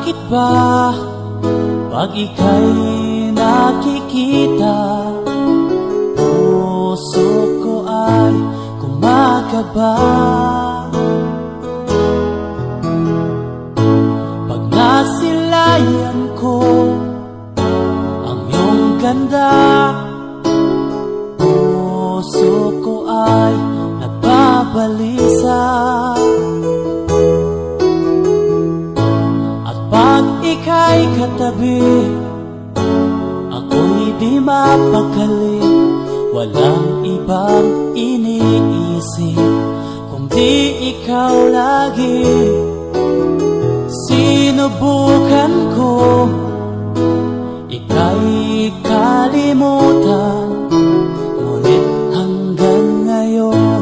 Bakit ba pag ika'y nakikita, puso ko ay kumakaba? Pag nasilayan ko ang iyong ganda, puso ko ay nagbabalisa. Pag ika'y katabi, ako'y di mapakali. Walang ibang iniisip kundi ikaw lagi. Sinubukan ko ika'y kalimutan, ngunit hanggang ngayon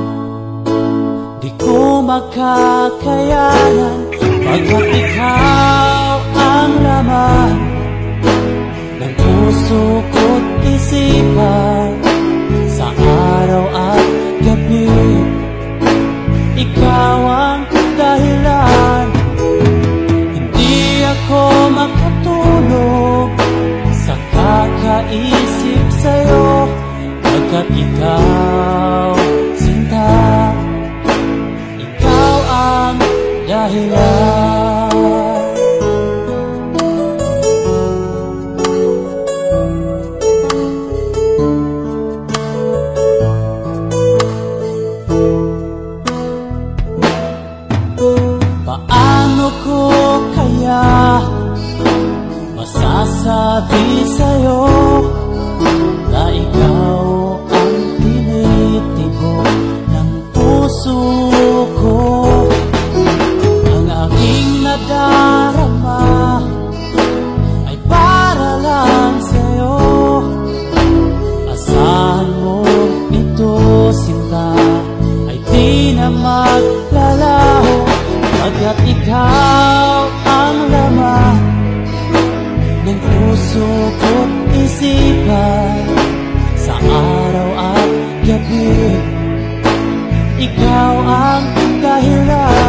di ko makakayanan. Pagkat ikaw ang laman ng puso ko't isipan, sa araw at gabi ikaw ang dahilan. Hindi ako makatulog sa kakaisip sa'yo, pagkat ikaw, sinta, ikaw ang dahilan. Paano ko kaya masasabi sa'yo na ikaw ang tinitibok ng puso ko? Ang aking nadarama ay para lang sa'yo. Asahan mo ito, sinta, ay di na maglalaho, pagkat ikaw ang laman ng puso ko't isipan, sa araw at gabi ikaw ang dahilan.